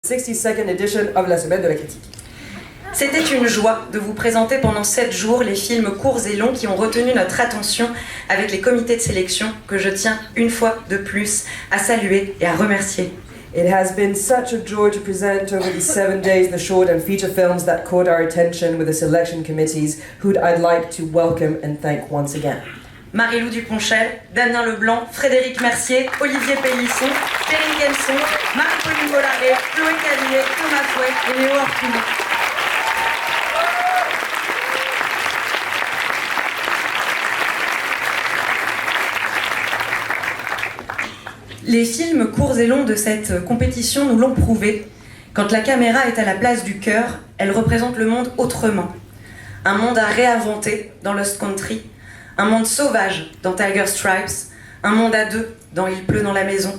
62nd edition of la Semaine de la Critique. C'était une joie de vous présenter pendant 7 jours les films courts et longs qui ont retenu notre attention avec les comités de sélection que je tiens une fois de plus à saluer et à remercier. It has been such a joy to present over these 7 days the short and feature films that caught our attention with the selection committees, who I'd like to welcome and thank once again. Marie-Lou Duponchel, Damien Leblanc, Frédéric Mercier, Olivier Pellisson, Thierry Kenson, Marie-Pauline Bollaret, Chloé Cavillet, Thomas Fouet et Léo Orpino. Les films courts et longs de cette compétition nous l'ont prouvé. Quand la caméra est à la place du cœur, elle représente le monde autrement. Un monde à réinventer dans Lost Country, un monde sauvage dans Tiger Stripes, un monde à deux dans Il pleut dans la maison,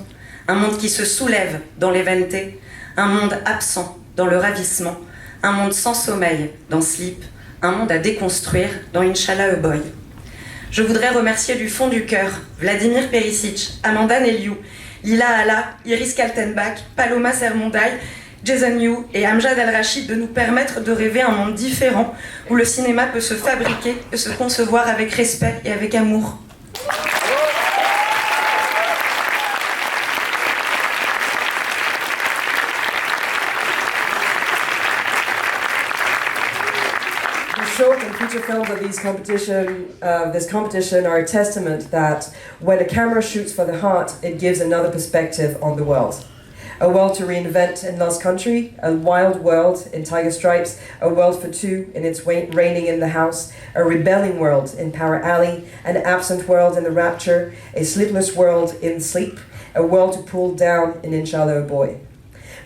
un monde qui se soulève dans l'Eventé, un monde absent dans Le ravissement, un monde sans sommeil dans Sleep, un monde à déconstruire dans Inch'Allah a Boy. Je voudrais remercier du fond du cœur Vladimir Perisic, Amanda Neliou, Lila Allah, Iris Kaltenbach, Paloma Sermondaï, Jason Yu et Amjad Al-Rachid de nous permettre de rêver un monde différent où le cinéma peut se fabriquer et se concevoir avec respect et avec amour. Short and feature films of this competition are a testament that when a camera shoots for the heart, it gives another perspective on the world. A world to reinvent in Lost Country, a wild world in Tiger Stripes, a world for two in It's Raining in the House, a rebelling world in Power Alley, an absent world in The Rapture, a sleepless world in Sleep, a world to pull down in Inshallah a Boy.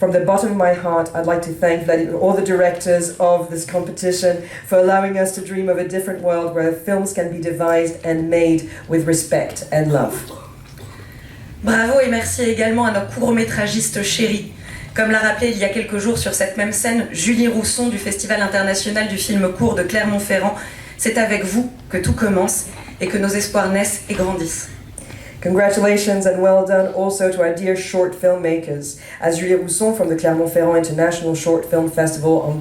From the bottom of my heart, I'd like to thank all the directors of this competition for allowing us to dream of a different world where films can be devised and made with respect and love. Bravo et merci également à nos courts-métragistes chéris. Comme l'a rappelé il y a quelques jours sur cette même scène, Julie Rousson du Festival international du film court de Clermont-Ferrand, c'est avec vous que tout commence et que nos espoirs naissent et grandissent. Congratulations and well done also to our dear short filmmakers. As Julie Rousson from the Clermont-Ferrand International Short Film Festival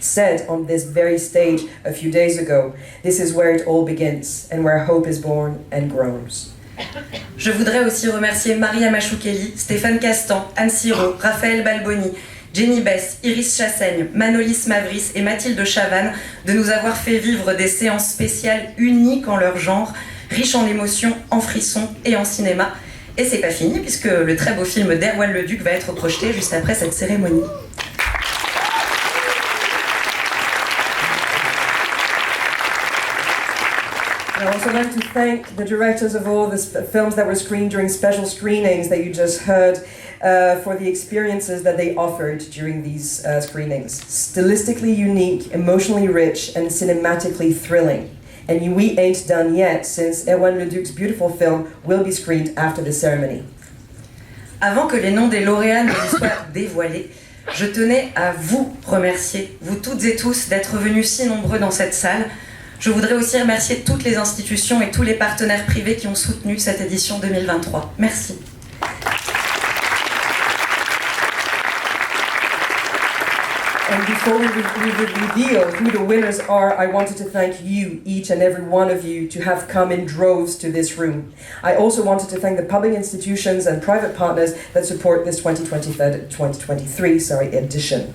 said on this very stage a few days ago, this is where it all begins and where hope is born and grows. Je voudrais aussi remercier Maria Machoukeli, Stéphane Castan, Anne Siro, Raphaël Balboni, Jenny Bess, Iris Chassaigne, Manolis Mavris et Mathilde Chavannes de nous avoir fait vivre des séances spéciales uniques en leur genre, riches en émotions, en frissons et en cinéma. Et c'est pas fini puisque le très beau film d'Erwan Leduc va être projeté juste après cette cérémonie. I also like to thank the directors of all the films that were screened during special screenings that you just heard for the experiences that they offered during these screenings. Stylistically unique, emotionally rich, and cinematically thrilling. And we ain't done yet, since Erwan Leduc's beautiful film will be screened after the ceremony. Avant que les noms des lauréats ne vous soient dévoilés, je tenais à vous remercier, vous toutes et tous, d'être venus si nombreux dans cette salle. Je voudrais aussi remercier toutes les institutions et tous les partenaires privés qui ont soutenu cette édition 2023. Merci. And before we reveal who the winners are, I wanted to thank you, each and every one of you, to have come in droves to this room. I also wanted to thank the public institutions and private partners that support this 2023 edition.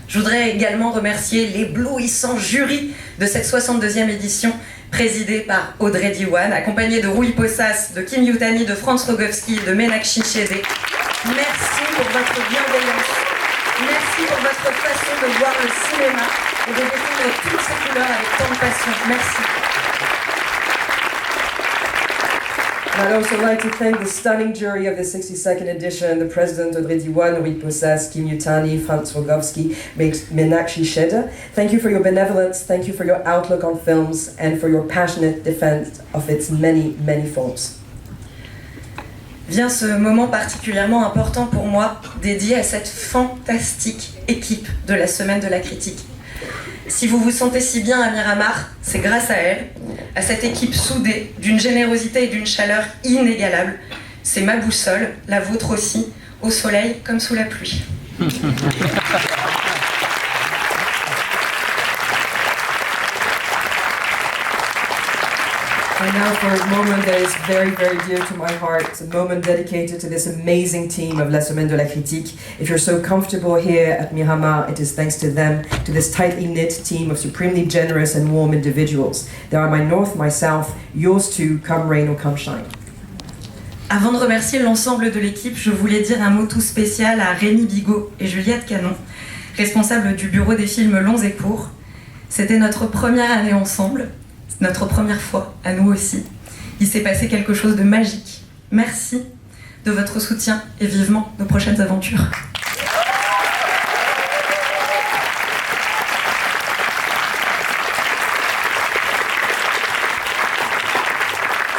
Je voudrais également remercier l'éblouissant jury de cette 62e édition, présidée par Audrey Diwan, accompagnée de Rui Possas, de Kim Yutani, de Franz Rogowski et de Menakshi Chedé. Merci pour votre bienveillance. Merci pour votre façon de voir le cinéma et de découvrir toutes ces couleurs avec tant de passion. Merci. And I'd also like to thank the stunning jury of the 62nd edition, the president Audrey Diwan, Rui Possas, Kim Yutani, Franz Rogowski, Menakshi Chedé. Thank you for your benevolence, thank you for your outlook on films, and for your passionate defense of its many, many forms. Vient ce moment particulièrement important pour moi, dédié à cette fantastique équipe de la Semaine de la Critique. Si vous vous sentez si bien à Miramar, c'est grâce à elle, à cette équipe soudée, d'une générosité et d'une chaleur inégalables. C'est ma boussole, la vôtre aussi, au soleil comme sous la pluie. And now for a moment that is very, very dear to my heart. It's a moment dedicated to this amazing team of La Semaine de la Critique. If you're so comfortable here at Miramar, it is thanks to them, to this tightly knit team of supremely generous and warm individuals. They are my north, my south, yours too, come rain or come shine. Avant de remercier l'ensemble de l'équipe, je voulais dire un mot tout spécial à Rémi Bigot et Juliette Canon, responsables du bureau des films longs et courts. C'était notre première année ensemble, notre première fois, à nous aussi. Il s'est passé quelque chose de magique. Merci de votre soutien et vivement nos prochaines aventures.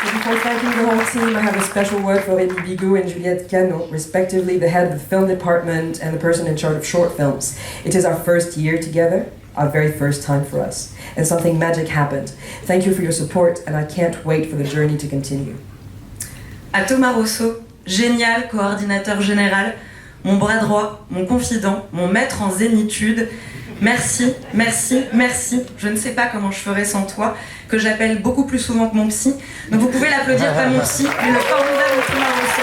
Before thanking the whole team, I have a special word for Rémi Bigot and Juliette Canon, respectively the head of the film department and the person in charge of short films. It is our first year together, our very first time for us, and something magic happened. Thank you for your support, and I can't wait for the journey to continue. À Thomas Rousseau, génial coordinateur général, mon bras droit, mon confident, mon maître en zénitude, merci, merci, merci. Je ne sais pas comment je ferais sans toi, que j'appelle beaucoup plus souvent que mon psy. Donc vous pouvez l'applaudir comme mon psy, le formidable Thomas Rousseau.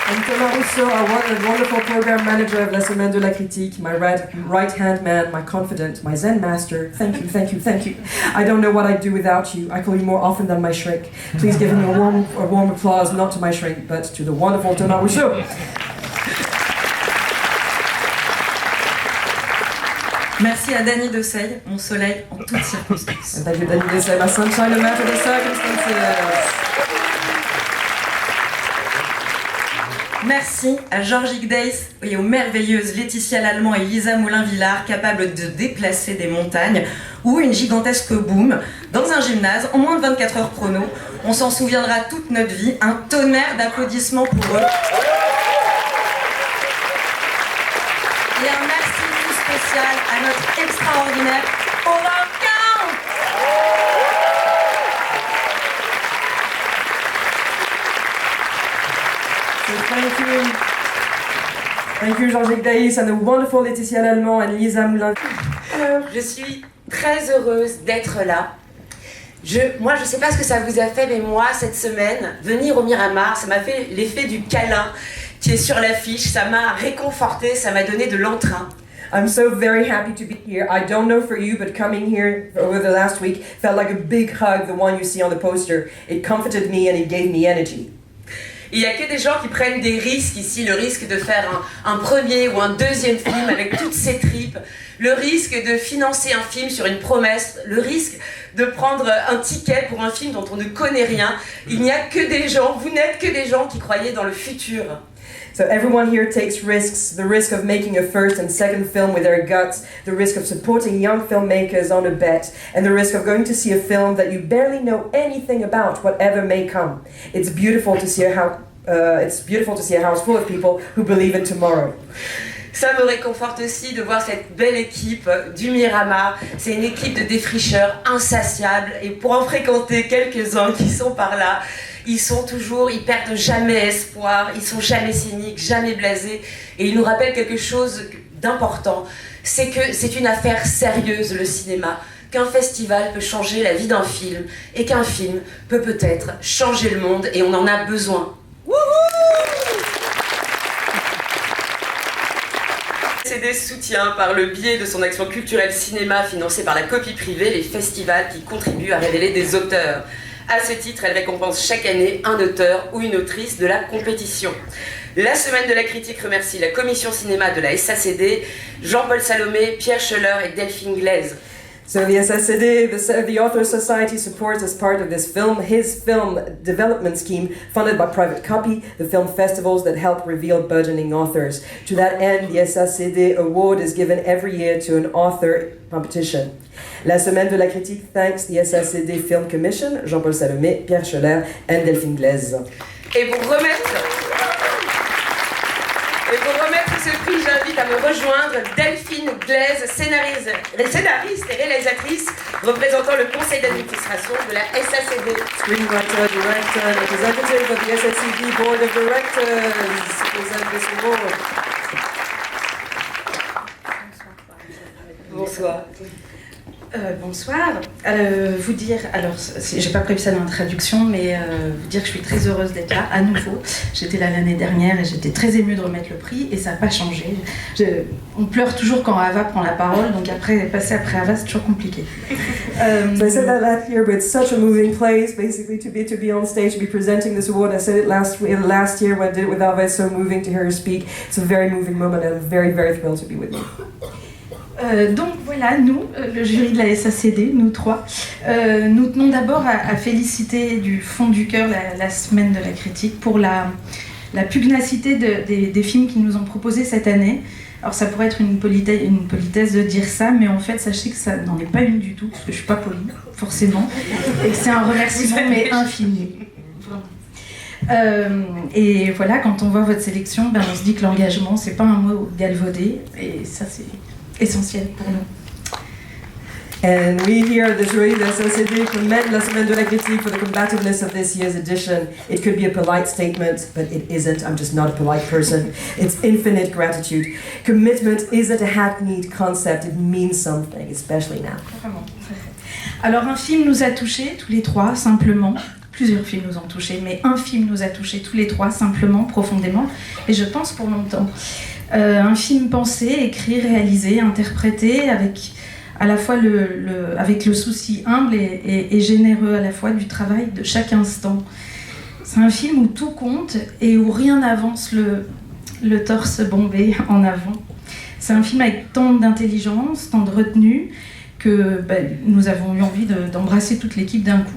And Thomas Rousseau, a wonderful program manager of La Semaine de la Critique, my right-hand man, my confidant, my Zen master. Thank you, thank you, thank you. I don't know what I'd do without you. I call you more often than my shrink. Please give him a warm applause, not to my shrink, but to the wonderful Thomas Rousseau. Merci à Dany Dessay, mon soleil en toutes circonstances. And thank you, Dany Dessay, my sunshine no matter the circumstances. Merci à Georges Igdeis et aux merveilleuses Laetitia Lallemand et Lisa Moulin-Villard, capables de déplacer des montagnes ou une gigantesque boom dans un gymnase en moins de 24 heures chrono. On s'en souviendra toute notre vie. Un tonnerre d'applaudissements pour eux. Et un merci tout spécial à notre extraordinaire Aurore Count. Thank you, Jean-Jacques Daïs, and the wonderful Laetitia Lallemand and Lisa Moulin. Alors, je suis très heureuse d'être là. Moi, je sais pas ce que ça vous a fait, mais moi, cette semaine, venir au Miramar, ça m'a fait l'effet du câlin qui est sur l'affiche. Ça m'a réconfortée, ça m'a donné de l'entrain. I'm so very happy to be here. I don't know for you, but coming here over the last week felt like a big hug, the one you see on the poster. It comforted me and it gave me energy. Il n'y a que des gens qui prennent des risques ici, le risque de faire un premier ou un deuxième film avec toutes ses tripes, le risque de financer un film sur une promesse, le risque de prendre un ticket pour un film dont on ne connaît rien. Il n'y a que des gens, vous n'êtes que des gens qui croyaient dans le futur. So everyone here takes risks, the risk of making a first and second film with their guts, the risk of supporting young filmmakers on a bet, and the risk of going to see a film that you barely know anything about, whatever may come. It's beautiful to see a house full of people who believe in tomorrow. Ça me réconforte aussi de voir cette belle équipe du Miramar. C'est une équipe de défricheurs insatiables, et pour en fréquenter quelques-uns qui sont par là, ils perdent jamais espoir, ils sont jamais cyniques, jamais blasés, et ils nous rappellent quelque chose d'important, c'est que c'est une affaire sérieuse, le cinéma, qu'un festival peut changer la vie d'un film, et qu'un film peut peut-être changer le monde, et on en a besoin. CD soutient par le biais de son action culturelle cinéma financée par la copie privée les festivals qui contribuent à révéler des auteurs. À ce titre, elle récompense chaque année un auteur ou une autrice de la compétition. La Semaine de la Critique remercie la commission cinéma de la SACD, Jean-Paul Salomé, Pierre Schoeller et Delphine Glaise. So the SSCD, the Author Society, supports as part of this his film development scheme funded by Private Copy, the film festivals that help reveal burgeoning authors. To that end, the SSCD award is given every year to an author competition. La Semaine de la Critique thanks the SSCD Film Commission, Jean-Paul Salomé, Pierre Schoeller, and Delphine Glaise. Et pour remettre ce prix, j'invite j'invite à me rejoindre Delphine Glaise, scénariste et réalisatrice, représentant le conseil d'administration de la SACD. Screenwriter, director, and representative of the SACD Board of Directors to present this award. Bonsoir. Bonsoir. Vous dire, alors j'ai pas prévu ça dans la traduction, mais vous dire que je suis très heureuse d'être là à nouveau. J'étais là l'année dernière et j'étais très émue de remettre le prix et ça n'a pas changé. On pleure toujours quand Ava prend la parole, donc passer après Ava c'est toujours compliqué. So I said that last year, but it's such a moving place, basically, to be on stage, to be presenting this award. I said it last year when I did it with Ava. It's so moving to hear her speak. It's a very moving moment, and I'm very, very thrilled to be with you. Donc voilà, nous, le jury de la SACD, nous trois, nous tenons d'abord à féliciter du fond du cœur la semaine de la critique pour la pugnacité des films qu'ils nous ont proposés cette année. Alors ça pourrait être une politesse de dire ça, mais en fait sachez que ça n'en est pas une du tout, parce que je suis pas polie, forcément, et que c'est un remerciement mais infini. Et voilà, quand on voit votre sélection, on se dit que l'engagement, c'est pas un mot galvaudé, et ça c'est essentiel pour nous. And we here at the jury de SACD commend la Semaine de la Critique for the combativeness of this year's edition. It could be a polite statement, but it isn't. I'm just not a polite person. It's infinite gratitude. Commitment isn't a hackneyed concept. It means something, especially now. Vraiment. Alors un film nous a touchés, tous les trois, simplement. Plusieurs films nous ont touchés, mais un film nous a touchés tous les trois, simplement, profondément, et je pense pour longtemps. Un film pensé, écrit, réalisé, interprété avec à la fois avec le souci humble et généreux à la fois du travail de chaque instant. C'est un film où tout compte et où rien n'avance le torse bombé en avant. C'est un film avec tant d'intelligence, tant de retenue que nous avons eu envie d'embrasser toute l'équipe d'un coup.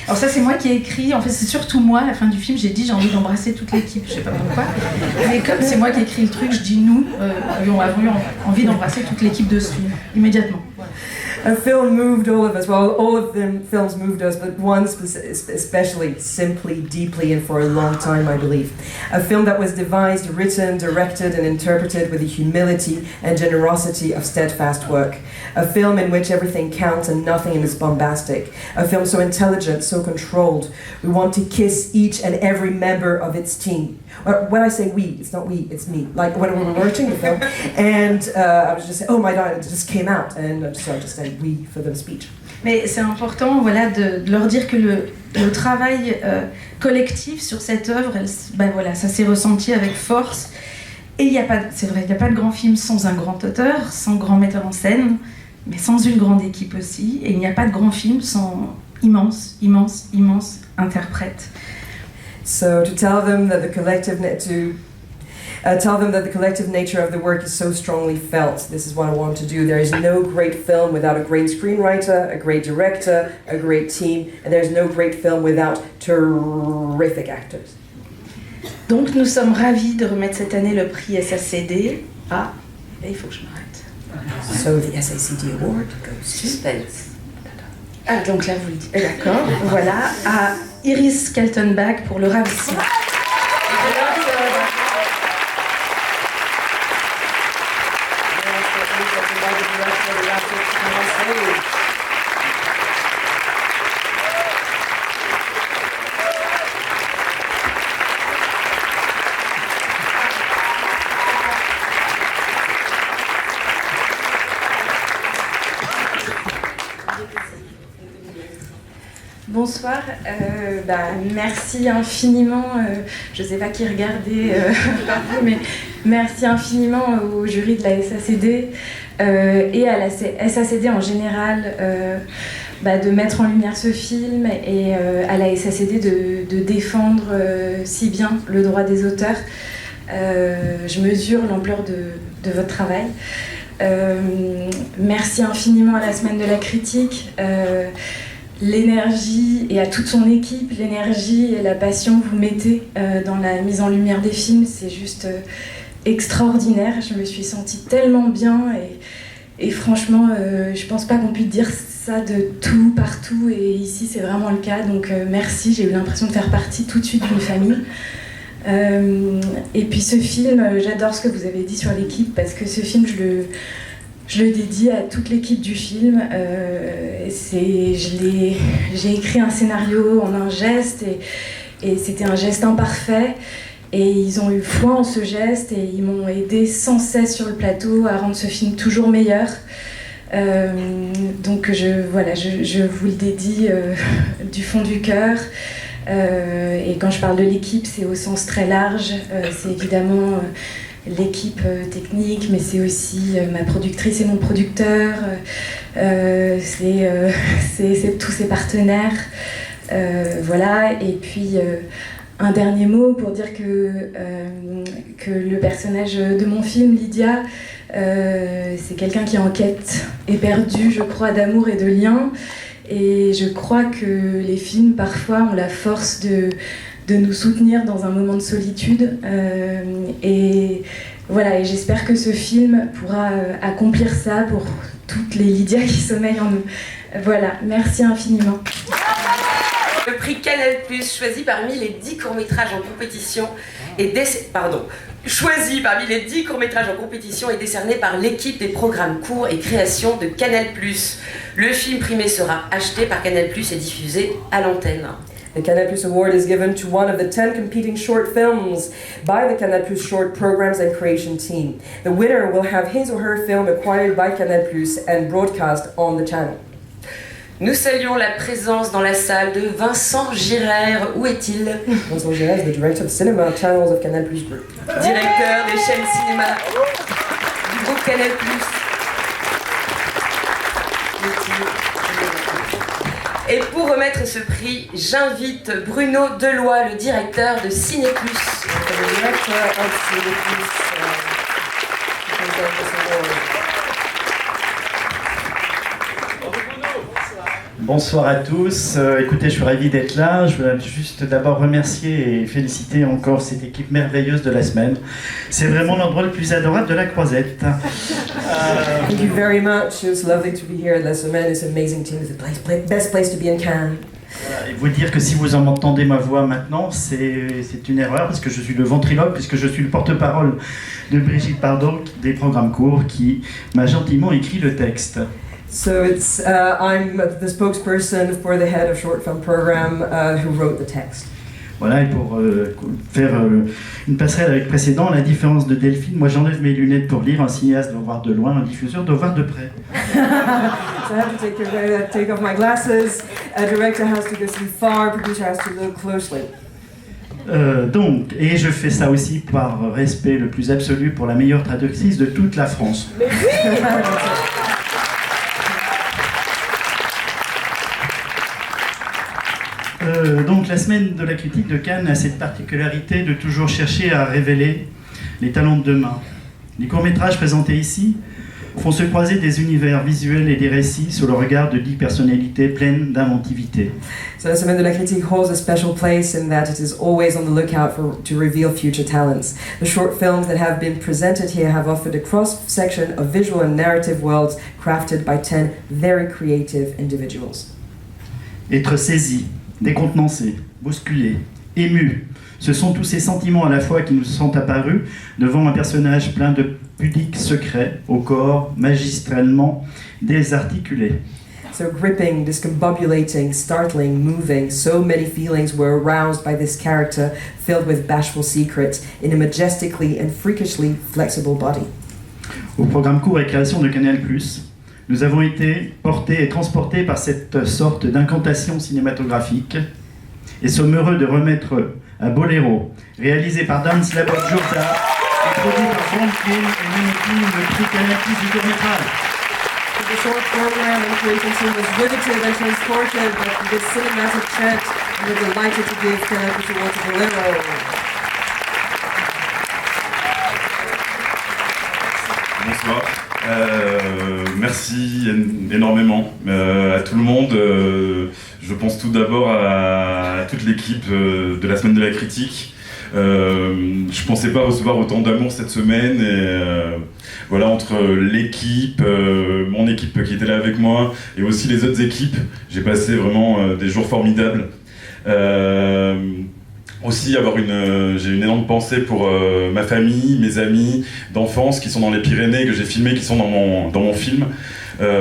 Alors ça c'est moi qui ai écrit, en fait c'est surtout moi, à la fin du film j'ai dit j'ai envie d'embrasser toute l'équipe, je sais pas pourquoi, mais comme c'est moi qui ai écrit le truc, je dis nous avons eu envie d'embrasser toute l'équipe de ce film, immédiatement. Voilà. A film moved all of us. Well, all of the films moved us, but one especially, simply, deeply, and for a long time, I believe. A film that was devised, written, directed, and interpreted with the humility and generosity of steadfast work. A film in which everything counts and nothing is bombastic. A film so intelligent, so controlled. We want to kiss each and every member of its team. When I say we, it's not we, it's me. Like when we were watching the film, and I was just saying, oh my God, it just came out, and so I just said we for the speech. Mais c'est important, voilà, de leur dire que le travail collectif sur cette œuvre, ça s'est ressenti avec force. Et c'est vrai, il n'y a pas de grand film sans un grand auteur, sans grand metteur en scène, mais sans une grande équipe aussi. Et il n'y a pas de grand film sans immense interprète. So to tell them that the collective nature of the work is so strongly felt. This is what I want to do. There is no great film without a great screenwriter, a great director, a great team, and there's no great film without terrific actors. Donc nous sommes ravis de remettre cette année le prix SACD à... il faut que je m'arrête. So the SACD award goes to... Suspense. Ah, donc là vous le dites. D'accord, voilà, à Iris Kaltenbach pour Le Ravissement. Bonsoir, merci infiniment, je ne sais pas qui regardait mais merci infiniment au jury de la SACD et à la SACD en général de mettre en lumière ce film et à la SACD de défendre si bien le droit des auteurs. Je mesure l'ampleur de votre travail. Merci infiniment à la Semaine de la Critique. L'énergie et à toute son équipe, l'énergie et la passion que vous mettez dans la mise en lumière des films, c'est juste extraordinaire. Je me suis sentie tellement bien et franchement, je pense pas qu'on puisse dire ça de tout, partout, et ici c'est vraiment le cas. Donc merci, j'ai eu l'impression de faire partie tout de suite d'une famille. Et puis ce film, j'adore ce que vous avez dit sur l'équipe, parce que ce film, je le dédie à toute l'équipe du film. J'ai écrit un scénario en un geste, et c'était un geste imparfait. Et ils ont eu foi en ce geste, et ils m'ont aidé sans cesse sur le plateau à rendre ce film toujours meilleur. Donc je vous le dédie du fond du cœur. Et quand je parle de l'équipe, c'est au sens très large. C'est évidemment l'équipe technique, mais c'est aussi ma productrice et mon producteur. C'est tous ses partenaires. Voilà. Et puis un dernier mot pour dire que le personnage de mon film, Lydia, c'est quelqu'un qui est en quête éperdue, je crois, d'amour et de liens. Et je crois que les films, parfois, ont la force de nous soutenir dans un moment de solitude. Et voilà, et j'espère que ce film pourra accomplir ça pour toutes les Lydia qui sommeillent en nous. Voilà, merci infiniment. Le prix Canal+, choisi parmi les 10 courts-métrages en compétition choisi parmi les 10 courts-métrages en compétition et décerné par l'équipe des programmes courts et création de Canal+. Le film primé sera acheté par Canal+ et diffusé à l'antenne. The Canal Plus Award is given to one of the 10 competing short films by the Canal Plus Short Programs and Creation Team. The winner will have his or her film acquired by Canal Plus and broadcast on the channel. Nous saluons la présence dans la salle de Vincent Girard. Où est-il? Vincent Girard is the director of cinema channels of Canal Plus Group. Directeur des chaînes cinéma du groupe Canal+. Et pour remettre ce prix, j'invite Bruno Deloy, le directeur de Ciné+. Bonsoir à tous. Écoutez, je suis ravi d'être là. Je veux juste d'abord remercier et féliciter encore cette équipe merveilleuse de la semaine. C'est vraiment l'endroit le plus adorable de la Croisette. Thank you very much. It's lovely to be here. La Semaine is an amazing team. It's the best place to be in Cannes. Et vous dire que si vous en entendez ma voix maintenant, c'est une erreur parce que je suis le ventriloque, puisque je suis le porte-parole de Brigitte Bardot des programmes courts qui m'a gentiment écrit le texte. So I'm the spokesperson for the head of short film program who wrote the text. Voilà, et pour faire une passerelle avec le précédent, la différence de Delphine, moi j'enlève mes lunettes pour lire, un cinéaste doit voir de loin, un diffuseur doit voir de près. So I have to take off my glasses, a director has to go see far, a producer has to look closely. Donc, et je fais ça aussi par respect le plus absolu pour la meilleure traductrice de toute la France. Mais oui. Donc la semaine de la critique de Cannes a cette particularité de toujours chercher à révéler les talents de demain. Les courts-métrages présentés ici font se croiser des univers visuels et des récits sous le regard de 10 personnalités pleines d'inventivité. So la semaine de la critique holds a special place in that it is always on the lookout to reveal future talents. The short films that have been presented here have offered a cross-section of visual and narrative worlds crafted by 10 very creative individuals. Être saisi, décontenancé, bousculé, ému, ce sont tous ces sentiments à la fois qui nous sont apparus devant un personnage plein de pudiques secrets, au corps magistralement désarticulé. So gripping, discombobulating, startling, moving, so many feelings were aroused by this character filled with bashful secrets in a majestically and freakishly flexible body. Au programme court et création de Canal+, nous avons été portés et transportés par cette sorte d'incantation cinématographique et sommes heureux de remettre à Boléro, réalisé par Dan Slabod-Jurda et produit par Franklin et Mimiki, le prix Canal+ du court-métrage. The short program and creation team was riveted and transported by this cinematic chat, and we're delighted to give Canal+ Award to Bolero. Bonsoir. Merci énormément à tout le monde. Je pense tout d'abord à toute l'équipe de la semaine de la critique. Je pensais pas recevoir autant d'amour cette semaine et voilà, entre l'équipe, mon équipe qui était là avec moi et aussi les autres équipes, j'ai passé vraiment des jours formidables. Aussi j'ai une énorme pensée pour ma famille, mes amis d'enfance qui sont dans les Pyrénées, que j'ai filmés, qui sont dans mon film.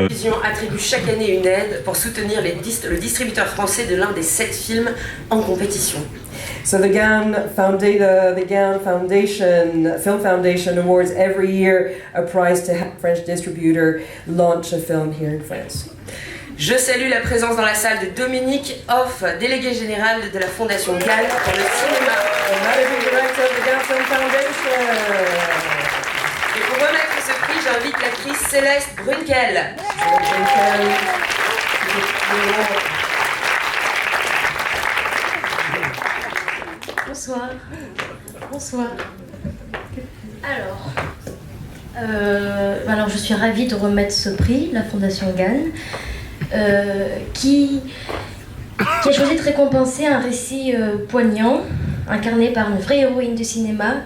Vision attribue chaque année une aide pour soutenir le distributeur français de l'un des 7 films en compétition. So the Film Foundation awards every year a prize to help French distributor launch a film here in France. Je salue la présence dans la salle de Dominique Hoff, délégué général de la Fondation Gall pour le cinéma. Managing Director of the Gall Film Foundation. Et pour remettre ce prix, j'invite l'actrice Céleste Brunkel. Bonsoir. Bonsoir. Alors, je suis ravie de remettre ce prix, la Fondation Gall, qui a choisi de récompenser un récit poignant, incarné par une vraie héroïne du cinéma,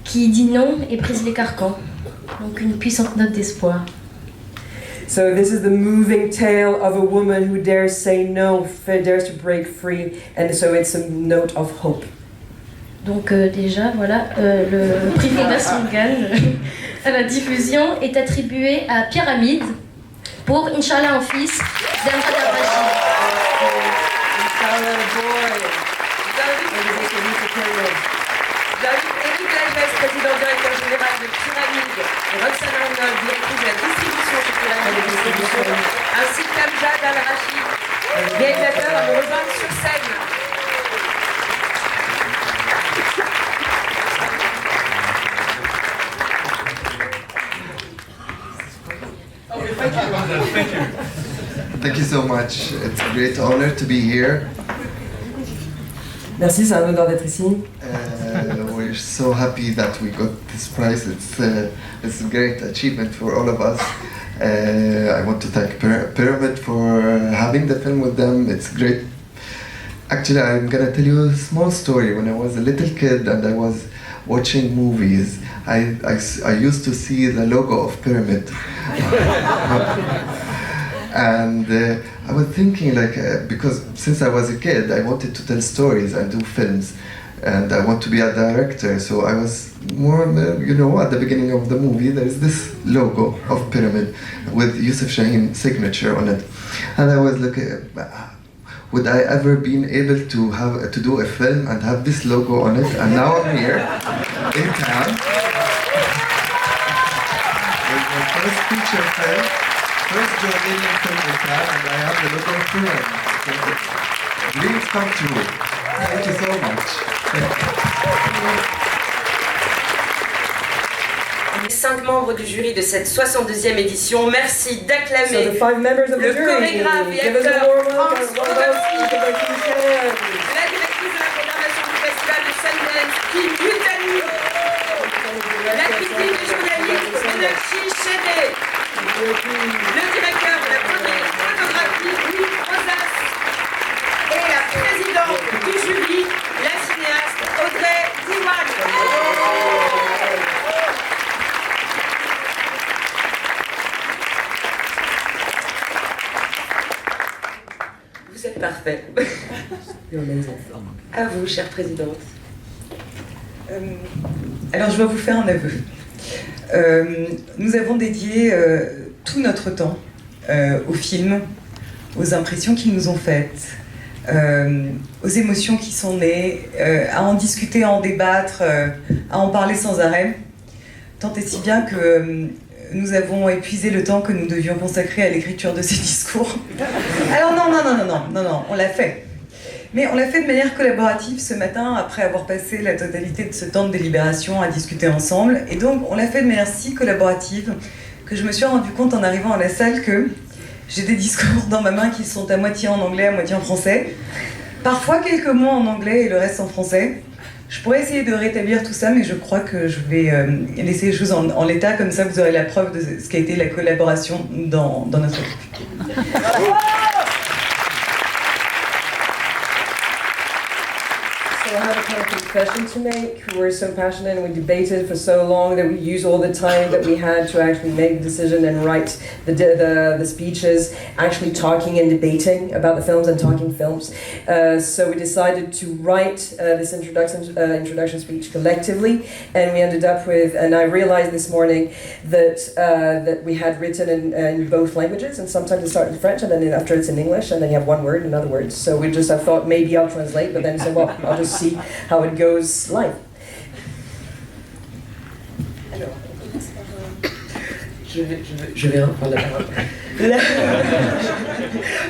qui dit non et brise les carcans. Donc une puissante note d'espoir. So this is the moving tale of a woman who dares say no, dares to break free, and so it's a note of hope. Donc déjà, voilà, le prix Fondation Gall à la diffusion est attribué à Pyramide pour Inch'Allah un fils d'Amrad Al-Rachid. J'invite Éric Lagesse, président directeur général de Pyramide, et Roxane Arnold, directrice de la distribution chez Pyramide Distribution, ainsi qu'Amjad Al-Rachid, réalisateur, à me rejoindre sur scène. Thank you so much. It's a great honor to be here. Merci, c'est un honneur d'être ici. We're so happy that we got this prize. It's a great achievement for all of us. I want to thank Pyramid for having the film with them. It's great. Actually, I'm gonna tell you a small story. When I was a little kid and I was watching movies, I used to see the logo of Pyramid. And I was thinking, because since I was a kid, I wanted to tell stories and do films, and I want to be a director. So I was more, at the beginning of the movie, there's this logo of Pyramid with Youssef Chahine signature on it, and I was looking, would I ever been able to do a film and have this logo on it? And now I'm here in town with my first feature film. First Jordanian film in town, and I have the logo of Pyramid. Dreams come true. Thank you so much. Les 5 membres du jury de cette 62e édition, merci d'acclamer So the 5 members of the le jury. chorégraphe et Give us a acteur warm Franz welcome. Rogowski, Welcome to the Festival. la directrice de la programmation du festival de Sundance, Kim Yutani, la critique du journaliste Meenakshi Shede, le directeur de la photographie Louis Rosas et la présidente du jury, la cinéaste Audrey Diwan. Vous êtes parfait. À vous, chère présidente. Alors, je vais vous faire un aveu. Nous avons dédié tout notre temps aux films, aux impressions qu'ils nous ont faites, aux émotions qui sont nées, à en discuter, à en débattre, à en parler sans arrêt, tant et si bien que nous avons épuisé le temps que nous devions consacrer à l'écriture de ces discours. Alors non, on l'a fait. Mais on l'a fait de manière collaborative ce matin, après avoir passé la totalité de ce temps de délibération à discuter ensemble. Et donc, on l'a fait de manière si collaborative que je me suis rendu compte en arrivant à la salle que j'ai des discours dans ma main qui sont à moitié en anglais, à moitié en français. Parfois quelques mots en anglais et le reste en français. Je pourrais essayer de rétablir tout ça, mais je crois que je vais laisser les choses en l'état, comme ça vous aurez la preuve de ce qu'a été la collaboration dans notre équipe. So I have a kind of confession to make. We were so passionate and we debated for so long that we used all the time that we had to actually make the decision and write the speeches, actually talking and debating about the films and talking films. So we decided to write this introduction speech collectively, and we ended up with, and I realized this morning that we had written in both languages, and sometimes it starts in French and then after it's in English, and then you have one word and another word. So I thought maybe I'll translate, but then said, well, I'll just see how it goes live. Alors, je vais reprendre la parole.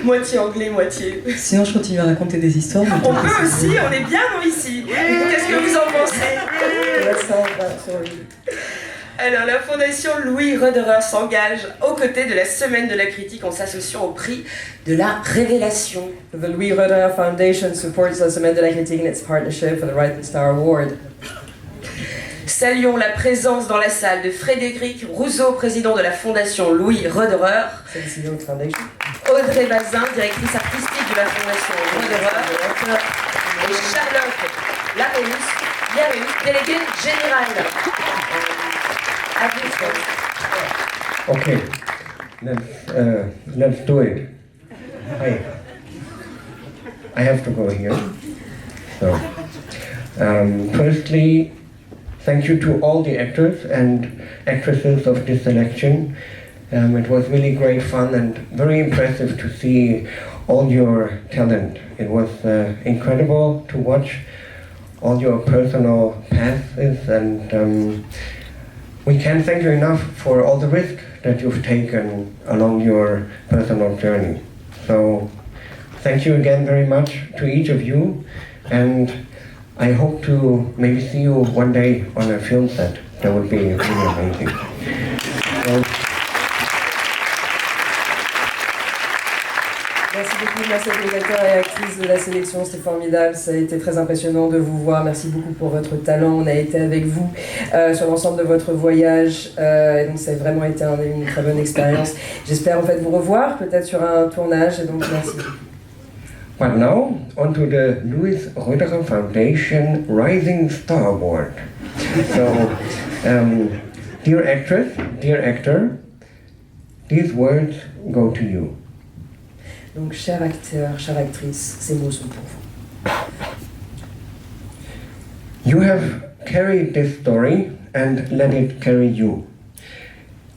Moitié anglais, moitié. Sinon, je continue à raconter des histoires. On peut aussi, on est bien nous ici. Qu'est-ce que vous en pensez? Let's tell that story. Alors, la Fondation Louis Roederer s'engage aux côtés de la Semaine de la Critique en s'associant au prix de la Révélation. The Louis Roederer Foundation supports la Semaine de la Critique in its partnership for the Rising Star Award. Saluons la présence dans la salle de Frédéric Rousseau, président de la Fondation Louis Roederer. Audrey Bazin, directrice artistique de la Fondation Roederer. Et Charlotte Laréus, déléguée générale. Okay, let's do it. I have to go here. So, firstly, thank you to all the actors and actresses of this selection. It was really great fun and very impressive to see all your talent. It was incredible to watch all your personal paths, and we can't thank you enough for all the risk that you've taken along your personal journey. So thank you again very much to each of you, and I hope to maybe see you one day on a film set. That would be really amazing. Merci beaucoup, merci aux acteurs et actrices de la sélection, c'était formidable, ça a été très impressionnant de vous voir, merci beaucoup pour votre talent, on a été avec vous sur l'ensemble de votre voyage, et donc ça a vraiment été une très bonne expérience. J'espère en fait vous revoir, peut-être sur un tournage, et donc merci. But now, on to the Louis Roederer Foundation Rising Star Award. So, dear actress, dear actor, these words go to you. Donc, cher acteur, chère actrice, ces mots sont pour vous. You have carried this story and let it carry you.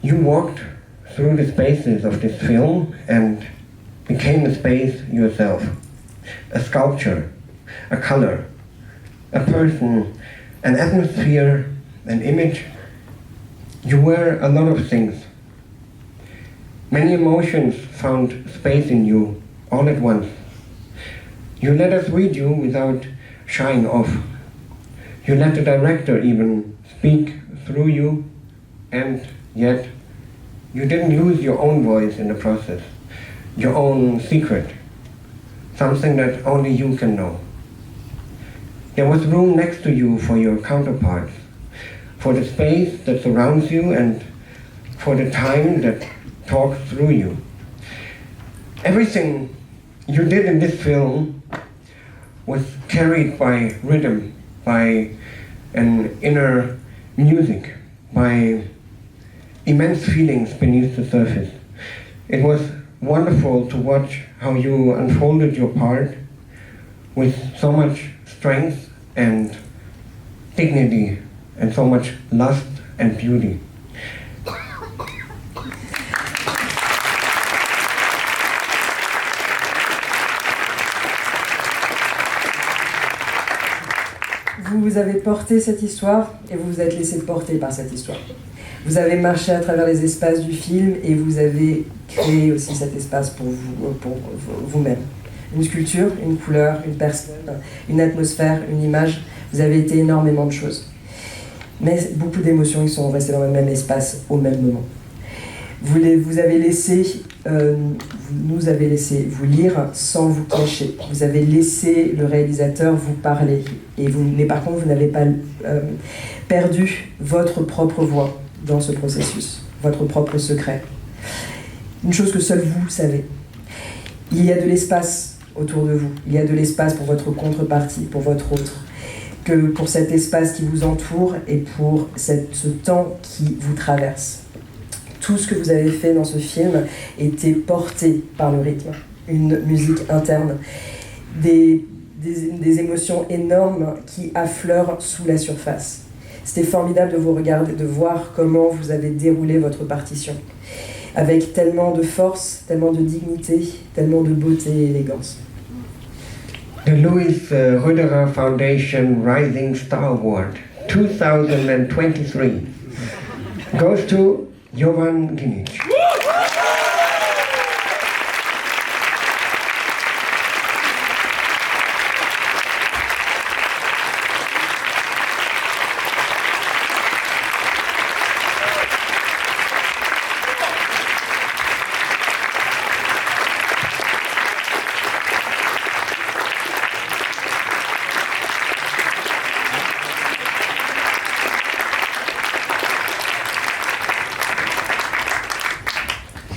You walked through the spaces of this film and became a space yourself. A sculpture, a color, a person, an atmosphere, an image. You were a lot of things. Many emotions found space in you all at once. You let us read you without shying off. You let the director even speak through you, and yet you didn't lose your own voice in the process, your own secret, something that only you can know. There was room next to you for your counterparts, for the space that surrounds you and for the time that talks through you. Everything you did in this film was carried by rhythm, by an inner music, by immense feelings beneath the surface. It was wonderful to watch how you unfolded your part with so much strength and dignity and so much lust and beauty. Vous avez porté cette histoire et vous vous êtes laissé porter par cette histoire. Vous avez marché à travers les espaces du film et vous avez créé aussi cet espace pour vous-même. Une sculpture, une couleur, une personne, une atmosphère, une image. Vous avez été énormément de choses. Mais beaucoup d'émotions qui sont restées dans le même espace au même moment. Vous nous avez laissé vous lire sans vous cacher. Vous avez laissé le réalisateur vous parler. Mais par contre, vous n'avez pas perdu votre propre voix dans ce processus, votre propre secret. Une chose que seul vous savez. Il y a de l'espace autour de vous. Il y a de l'espace pour votre contrepartie, pour votre autre. que pour cet espace qui vous entoure et pour ce temps qui vous traverse. Tout ce que vous avez fait dans ce film était porté par le rythme, une musique interne, des émotions énormes qui affleurent sous la surface. C'était formidable de vous regarder, de voir comment vous avez déroulé votre partition, avec tellement de force, tellement de dignité, tellement de beauté et élégance. The Louis Roederer Foundation Rising Star Award 2023 goes to Jovan Ginic.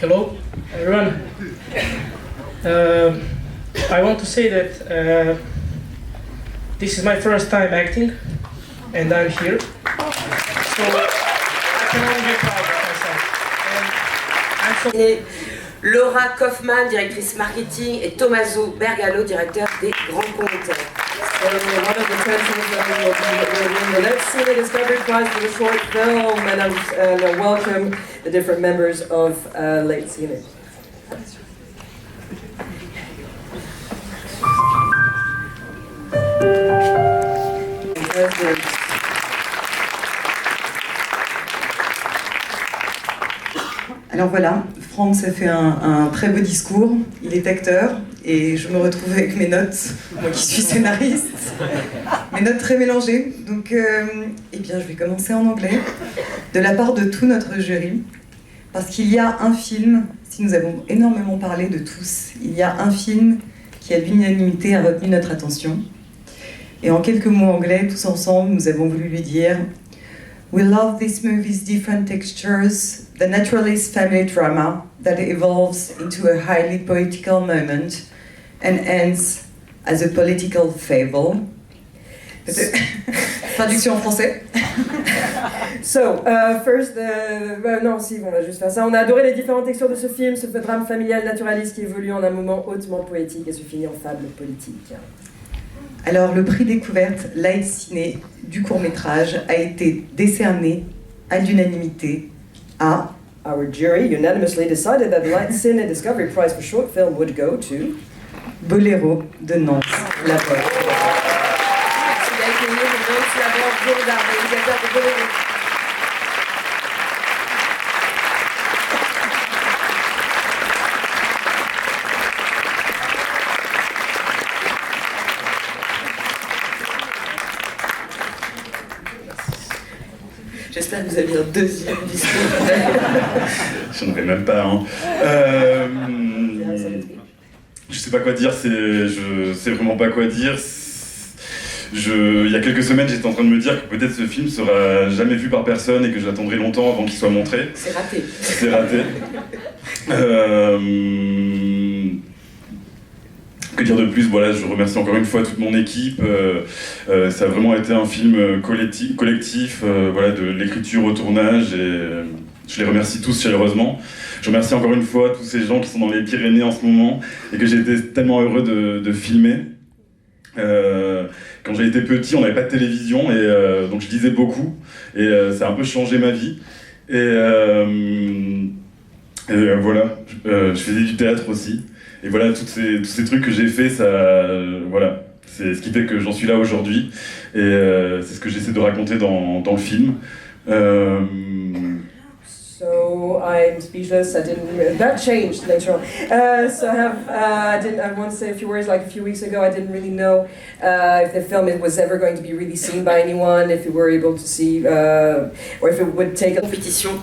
Hello, everyone. I want to say that this is my first time acting, and I'm here. So I can only be proud of myself. And I'm so Laura Kaufmann, directrice marketing, et Tommaso Bergalo, directeur des grands comptes. One of the transfers that will win the Let's Cine Discovery Prize for the short film, and I welcome the different members of Late Cine. Alors voilà, Franz a fait un très beau discours, il est acteur, et je me retrouve avec mes notes, moi qui suis scénariste, mes notes très mélangées. Donc eh bien, je vais commencer en anglais, de la part de tout notre jury, parce qu'il y a un film, si nous avons énormément parlé de tous, il y a un film qui à l'unanimité a retenu notre attention. Et en quelques mots anglais, tous ensemble, nous avons voulu lui dire We love this movie's different textures, the naturalist family drama that evolves into a highly poetical moment and ends as a political fable. Traduction en français. So, first, non, si, on va juste faire ça. On a adoré les différentes textures de ce film, ce drame familial naturaliste qui évolue en un moment hautement poétique et se finit en fable politique. Alors, le prix découverte Light Ciné du court-métrage a été décerné à l'unanimité à... Our jury unanimously decided that the Light Cine Discovery Prize for short film would go to... Boléro de Nantes, La Porte. J'espère que vous avez un deuxième discours. J'en avais même pas un. Je sais pas quoi dire, je sais vraiment pas quoi dire. Il y a quelques semaines, j'étais en train de me dire que peut-être ce film sera jamais vu par personne et que j'attendrai longtemps avant qu'il soit montré. C'est raté. C'est raté. Que dire de plus? Voilà, je remercie encore une fois toute mon équipe. Ça a vraiment été un film collectif, voilà, de l'écriture au tournage, et je les remercie tous chaleureusement. Je remercie encore une fois tous ces gens qui sont dans les Pyrénées en ce moment et que j'ai été tellement heureux de filmer. Quand j'ai été petit, on n'avait pas de télévision, et donc je lisais beaucoup, et ça a un peu changé ma vie. Et voilà, je faisais du théâtre aussi. Et voilà, tous ces trucs que j'ai fait, voilà, c'est ce qui fait que j'en suis là aujourd'hui. Et c'est ce que j'essaie de raconter dans le film. So I'm speechless. That changed later on. I want to say a few words. Like a few weeks ago, I didn't really know if the film was ever going to be really seen by anyone, if we were able to see, or if it would take a compétition.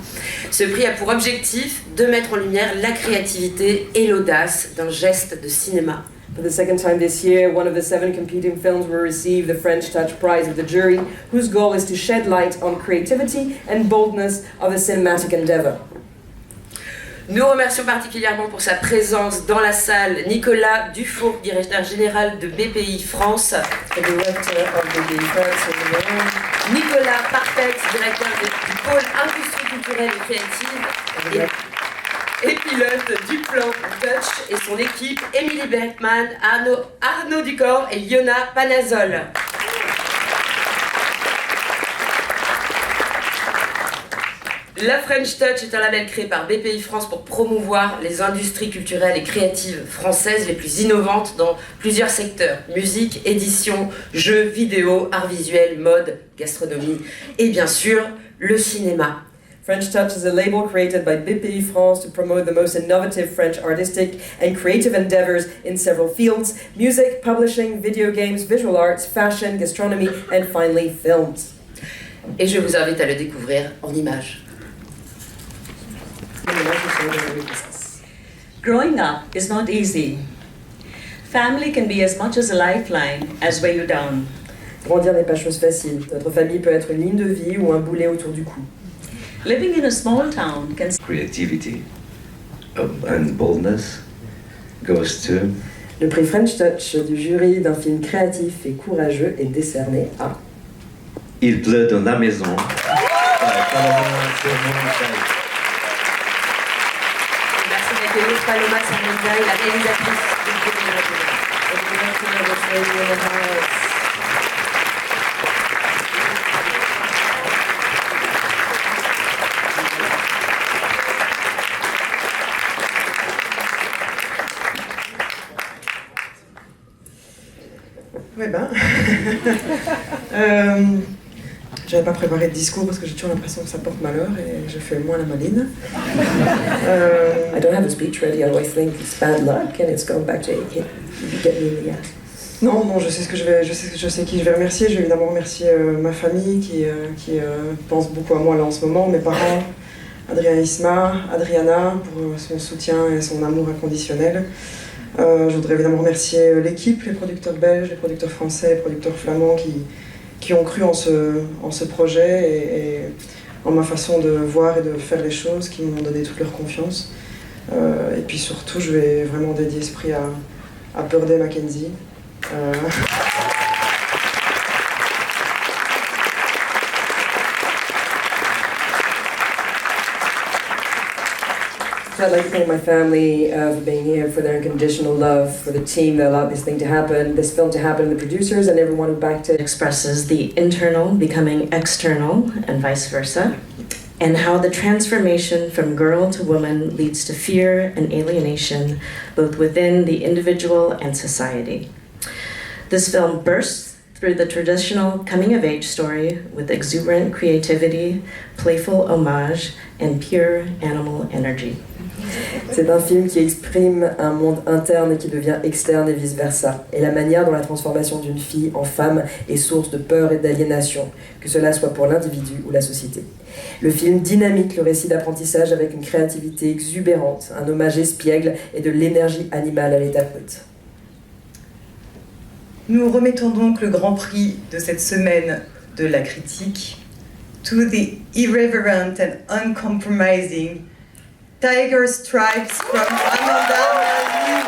Ce prix a pour objectif de mettre en lumière la créativité et l'audace d'un geste de cinéma. For the second time this year, one of the 7 competing films will receive the French Touch Prize of the jury, whose goal is to shed light on creativity and boldness of a cinematic endeavor. Nous remercions particulièrement pour sa présence dans la salle Nicolas Dufour, directeur général de BPI France. Nicolas Parpet, directeur du pôle industrie culturelle et créative et pilote du plan Touch, et son équipe, Émilie Bergman, Arnaud Ducor et Yona Panazol. La French Touch est un label créé par BPI France pour promouvoir les industries culturelles et créatives françaises les plus innovantes dans plusieurs secteurs: musique, édition, jeux, vidéo, arts visuels, mode, gastronomie et bien sûr le cinéma. French Touch is a label created by BPI France to promote the most innovative French artistic and creative endeavors in several fields: music, publishing, video games, visual arts, fashion, gastronomy, and finally films. Et je vous invite à le découvrir en images. Growing up is not easy. Family can be as much as a lifeline as weigh you down. Grandir n'est pas chose facile. Notre famille peut être une ligne de vie ou un boulet autour du cou. Living in a small town can... Creativity and boldness goes to... Le prix French Touch du jury d'un film créatif et courageux est décerné à... Il pleut dans la maison. Paloma Sarmenza, la réalisatrice du Ouais ben, j'avais pas préparé de discours parce que j'ai toujours l'impression que ça porte malheur et je fais moins la maline. I don't have a speech ready, I always think it's bad luck and it's going back to get me in the ass. Non, je sais qui je vais remercier. Je vais évidemment remercier ma famille qui pense beaucoup à moi là en ce moment, mes parents, Adrien Isma, Adriana pour son soutien et son amour inconditionnel. Je voudrais évidemment remercier l'équipe, les producteurs belges, les producteurs français, les producteurs flamands qui ont cru en ce projet et en ma façon de voir et de faire les choses, qui m'ont donné toute leur confiance. Et puis surtout, je vais vraiment dédier ce prix à Purday Mackenzie. So I'd like to thank my family for being here, for their unconditional love, for the team that allowed this thing to happen, this film to happen, the producers and everyone who backed it. Expresses the internal becoming external and vice versa, and how the transformation from girl to woman leads to fear and alienation, both within the individual and society. This film bursts through the traditional coming-of-age story with exuberant creativity, playful homage, and pure animal energy. C'est un film qui exprime un monde interne et qui devient externe et vice-versa, et la manière dont la transformation d'une fille en femme est source de peur et d'aliénation, que cela soit pour l'individu ou la société. Le film dynamite le récit d'apprentissage avec une créativité exubérante, un hommage espiègle et de l'énergie animale à l'état brut. Nous remettons donc le grand prix de cette semaine de la critique to the irreverent and uncompromising Tiger Stripes from Amanda Mali.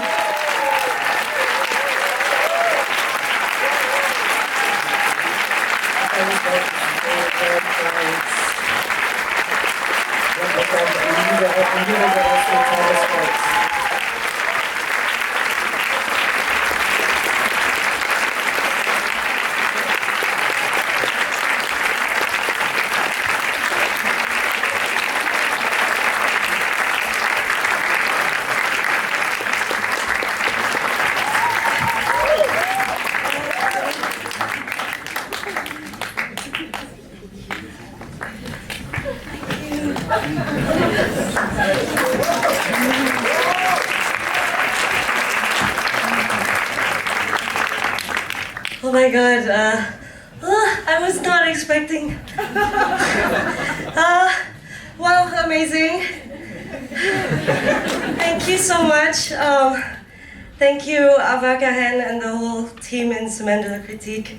Oh my god, I was not expecting. Wow, amazing. Thank you so much. Thank you, Ava Kahen and the whole team in Semaine de la Critique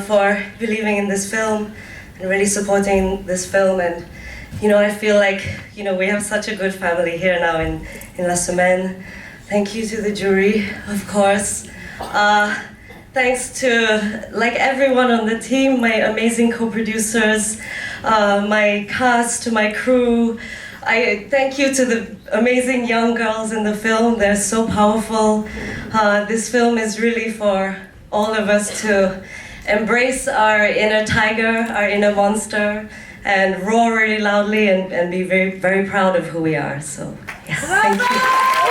for believing in this film and really supporting this film and I feel like, we have such a good family here now in La Semaine. Thank you to the jury, of course. Thanks to, everyone on the team, my amazing co-producers, my cast, my crew. I thank you to the amazing young girls in the film. They're so powerful. This film is really for all of us to embrace our inner tiger, our inner monster, and roar really loudly and be very, very proud of who we are. So, yes, thank you.